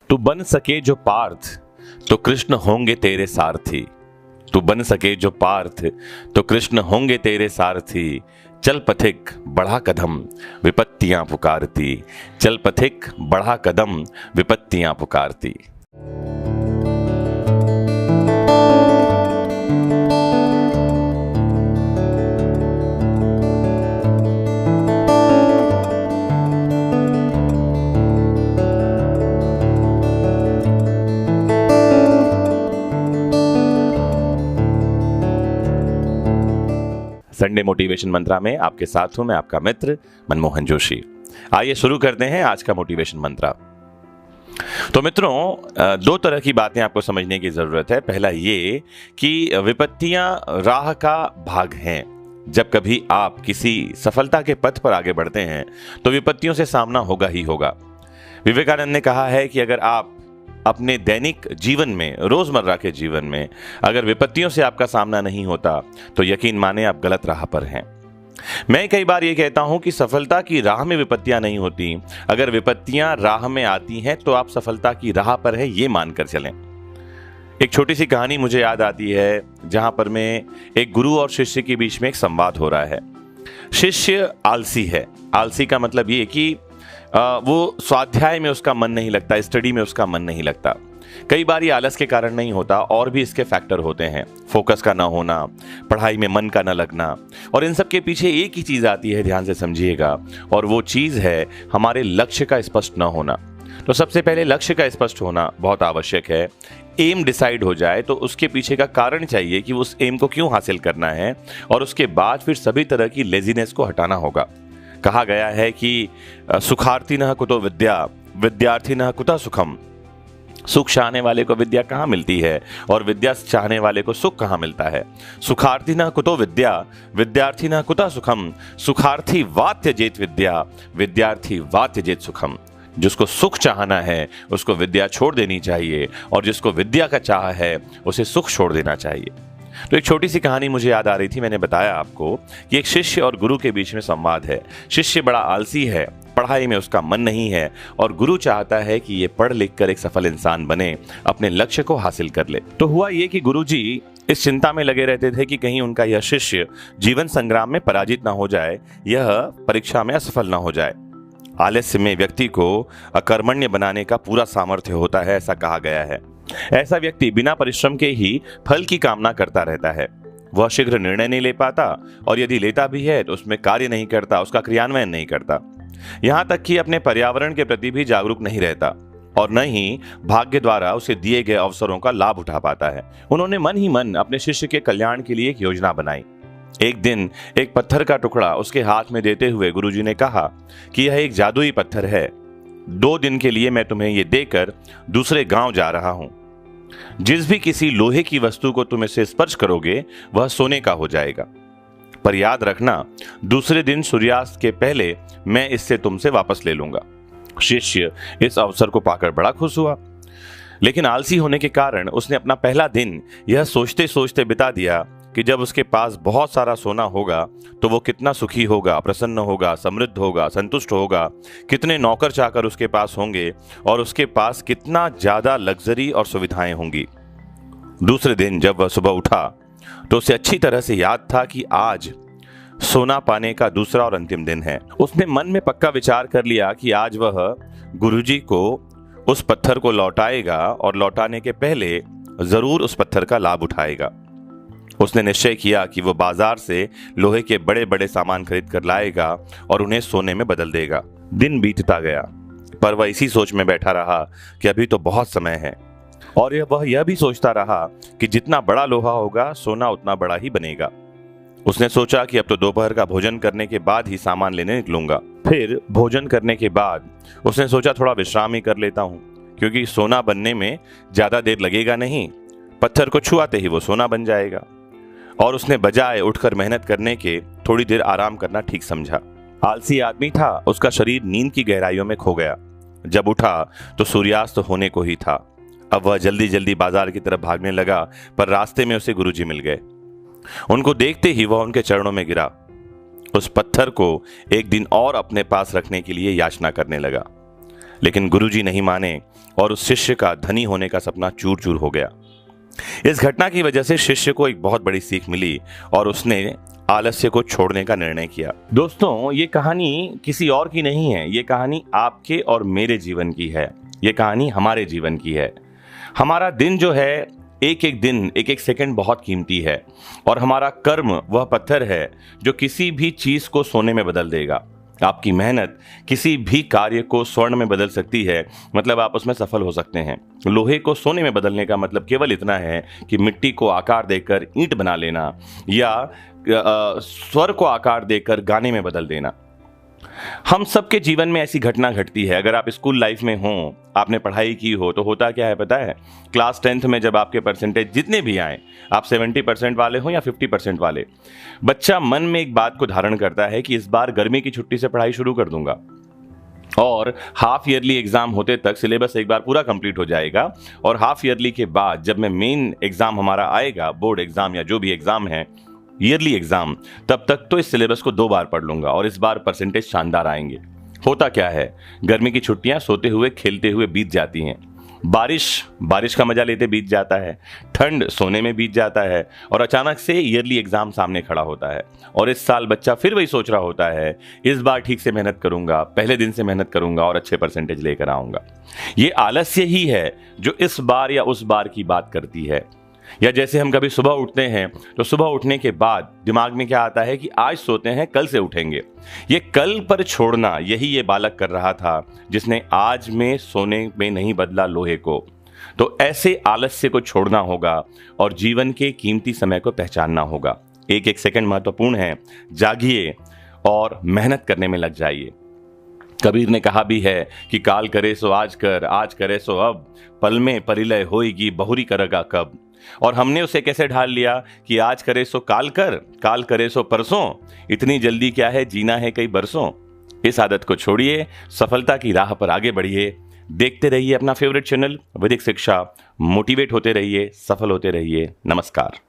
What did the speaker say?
तू बन सके जो पार्थ तो कृष्ण होंगे तेरे सारथी। तू बन सके जो पार्थ तो कृष्ण होंगे तेरे सारथी। चल पथिक बढ़ा कदम विपत्तियां पुकारती। चल पथिक बढ़ा कदम विपत्तियां पुकारती। संडे मोटिवेशन मंत्रा में आपके साथ हूं मैं, आपका मित्र मनमोहन जोशी। आइए शुरू करते हैं आज का मोटिवेशन मंत्रा। तो मित्रों, दो तरह की बातें आपको समझने की जरूरत है। पहला ये कि विपत्तियां राह का भाग हैं। जब कभी आप किसी सफलता के पथ पर आगे बढ़ते हैं तो विपत्तियों से सामना होगा ही होगा। विवेकानंद ने कहा है कि अगर आप अपने दैनिक जीवन में, रोजमर्रा के जीवन में अगर विपत्तियों से आपका सामना नहीं होता तो यकीन माने आप गलत राह पर हैं। मैं कई बार ये कहता हूं कि सफलता की राह में विपत्तियां नहीं होती। अगर विपत्तियां राह में आती हैं तो आप सफलता की राह पर हैं, ये मानकर चलें। एक छोटी सी कहानी मुझे याद आती है जहां पर मैं एक गुरु और शिष्य के बीच में एक संवाद हो रहा है। शिष्य आलसी है। आलसी का मतलब ये कि वो स्वाध्याय में उसका मन नहीं लगता, स्टडी में उसका मन नहीं लगता। कई बार ये आलस के कारण नहीं होता, और भी इसके फैक्टर होते हैं। फोकस का ना होना, पढ़ाई में मन का ना लगना, और इन सब के पीछे एक ही चीज आती है, ध्यान से समझिएगा, और वो चीज है हमारे लक्ष्य का स्पष्ट ना होना। तो सबसे पहले लक्ष्य का स्पष्ट होना बहुत आवश्यक है। एम डिसाइड हो जाए तो उसके पीछे का कारण चाहिए कि उस एम को क्यों हासिल करना है, और उसके बाद फिर सभी तरह की लेजीनेस को हटाना होगा। कहा गया है कि सुखार्थी न कुतो विद्या विद्यार्थी न कुतः सुखम। सुख चाहने वाले को विद्या कहाँ मिलती है और विद्या चाहने वाले को सुख कहाँ मिलता है। सुखार्थी न कुतो विद्या विद्यार्थी न कुतः सुखम। सुखार्थी वात्य जेत विद्या विद्यार्थी वात्य जेत सुखम। जिसको सुख चाहना है उसको विद्या छोड़ देनी चाहिए, और जिसको विद्या का चाह है उसे सुख छोड़ देना चाहिए। तो एक छोटी सी कहानी मुझे याद आ रही थी। मैंने बताया आपको कि एक शिष्य और गुरु के बीच में संवाद है। शिष्य बड़ा आलसी है, पढ़ाई में उसका मन नहीं है, और गुरु चाहता है कि ये पढ़ लिख कर एक सफल इंसान बने, अपने लक्ष्य को हासिल कर ले। तो हुआ ये कि गुरुजी इस चिंता में लगे रहते थे कि कहीं उनका यह शिष्य जीवन संग्राम में पराजित ना हो जाए, यह परीक्षा में असफल ना हो जाए। आलस्य में व्यक्ति को अकर्मण्य बनाने का पूरा सामर्थ्य होता है, ऐसा कहा गया है। ऐसा व्यक्ति बिना परिश्रम के ही फल की कामना करता रहता है। वह शीघ्र निर्णय नहीं ले पाता, और यदि लेता भी है तो उसमें कार्य नहीं करता, उसका क्रियान्वयन नहीं करता। यहां तक कि अपने पर्यावरण के प्रति भी जागरूक नहीं रहता, और न ही भाग्य द्वारा उसे दिए गए अवसरों का लाभ उठा पाता है। उन्होंने मन ही मन अपने शिष्य के कल्याण के लिए एक योजना बनाई। एक दिन एक पत्थर का टुकड़ा उसके हाथ में देते हुए गुरुजी ने कहा कि यह एक जादुई पत्थर है। 2 दिन के लिए मैं तुम्हें ये देकर दूसरे गांव जा रहा हूं। जिस भी किसी लोहे की वस्तु को तुम इसे स्पर्श करोगे वह सोने का हो जाएगा। पर याद रखना, दूसरे दिन सूर्यास्त के पहले मैं इससे तुमसे वापस ले लूंगा। शिष्य इस अवसर को पाकर बड़ा खुश हुआ, लेकिन आलसी होने के कारण उसने अपना पहला दिन यह सोचते सोचते बिता दिया कि जब उसके पास बहुत सारा सोना होगा तो वो कितना सुखी होगा, प्रसन्न होगा, समृद्ध होगा, संतुष्ट होगा, कितने नौकर चाकर उसके पास होंगे, और उसके पास कितना ज्यादा लग्जरी और सुविधाएं होंगी। दूसरे दिन जब वह सुबह उठा तो उसे अच्छी तरह से याद था कि आज सोना पाने का दूसरा और अंतिम दिन है। उसने मन में पक्का विचार कर लिया कि आज वह गुरुजी को उस पत्थर को लौटाएगा, और लौटाने के पहले जरूर उस पत्थर का लाभ उठाएगा। उसने निश्चय किया कि वो बाजार से लोहे के बड़े बड़े सामान खरीद कर लाएगा और उन्हें सोने में बदल देगा। दिन बीतता गया, पर वह इसी सोच में बैठा रहा कि अभी तो बहुत समय है, और वह यह भी सोचता रहा कि जितना बड़ा लोहा होगा सोना उतना बड़ा ही बनेगा। उसने सोचा कि अब तो दोपहर का भोजन करने के बाद ही सामान लेने निकलूंगा। फिर भोजन करने के बाद उसने सोचा थोड़ा विश्राम ही कर लेता हूं, क्योंकि सोना बनने में ज्यादा देर लगेगा नहीं, पत्थर को छुआते ही वो सोना बन जाएगा। और उसने बजाय उठकर मेहनत करने के थोड़ी देर आराम करना ठीक समझा। आलसी आदमी था, उसका शरीर नींद की गहराइयों में खो गया। जब उठा तो सूर्यास्त होने को ही था। अब वह जल्दी जल्दी बाजार की तरफ भागने लगा, पर रास्ते में उसे गुरुजी मिल गए। उनको देखते ही वह उनके चरणों में गिरा। उस पत्थर को एक दिन और अपने पास रखने के लिए याचना करने लगा। लेकिन गुरुजी नहीं माने और उस शिष्य का धनी होने का सपना चूर चूर हो गया। इस घटना की वजह से शिष्य को एक बहुत बड़ी सीख मिली और उसने आलस्य को छोड़ने का निर्णय किया। दोस्तों, ये कहानी किसी और की नहीं है, ये कहानी आपके और मेरे जीवन की है, ये कहानी हमारे जीवन की है। हमारा दिन जो है, एक एक दिन, एक एक सेकंड बहुत कीमती है और हमारा कर्म वह पत्थर है जो किसी भी चीज को सोने में बदल देगा। आपकी मेहनत किसी भी कार्य को स्वर्ण में बदल सकती है, मतलब आप उसमें सफल हो सकते हैं। लोहे को सोने में बदलने का मतलब केवल इतना है कि मिट्टी को आकार देकर ईंट बना लेना या स्वर को आकार देकर गाने में बदल देना। हम सबके जीवन में ऐसी घटना घटती है। अगर आप स्कूल लाइफ में हो, आपने पढ़ाई की हो, तो होता क्या है पता है? क्लास 10th में जब आपके परसेंटेज जितने भी आए, आप 70% वाले हो या 50% वाले, बच्चा मन में एक बात को धारण करता है कि इस बार गर्मी की छुट्टी से पढ़ाई शुरू कर दूंगा और हाफ ईयरली एग्जाम होते तक सिलेबस एक बार पूरा कंप्लीट हो जाएगा और हाफ ईयरली के बाद जब मैं मेन एग्जाम हमारा आएगा, बोर्ड एग्जाम या जो भी एग्जाम है, ईयरली एग्जाम, तब तक तो इस सिलेबस को 2 बार पढ़ लूंगा और इस बार परसेंटेज शानदार आएंगे। होता क्या है? गर्मी की छुट्टियां सोते हुए खेलते हुए बीत जाती हैं। बारिश का मजा लेते बीत जाता है। ठंड सोने में बीत जाता है और अचानक से ईयरली एग्जाम सामने खड़ा होता है और इस साल बच्चा फिर वही सोच रहा होता है, इस बार ठीक से मेहनत करूंगा, पहले दिन से मेहनत करूंगा और अच्छे परसेंटेज लेकर आऊंगा। ये आलस्य ही है जो इस बार या उस बार की बात करती है। या जैसे हम कभी सुबह उठते हैं तो सुबह उठने के बाद दिमाग में क्या आता है कि आज सोते हैं, कल से उठेंगे। ये कल पर छोड़ना, यही ये बालक कर रहा था जिसने आज में सोने में नहीं बदला लोहे को। तो ऐसे आलस्य को छोड़ना होगा और जीवन के कीमती समय को पहचानना होगा। एक एक सेकंड महत्वपूर्ण है। जागिए और मेहनत करने में लग जाइए। कबीर ने कहा भी है कि काल करे सो आज कर, आज करे सो अब, पल में परिलय होएगी बहुरी करेगा कब। और हमने उसे कैसे ढाल लिया कि आज करे सो काल कर, काल करे सो परसों, इतनी जल्दी क्या है, जीना है कई बरसों। इस आदत को छोड़िए, सफलता की राह पर आगे बढ़िए। देखते रहिए अपना फेवरेट चैनल वैदिक शिक्षा, मोटिवेट होते रहिए, सफल होते रहिए। नमस्कार।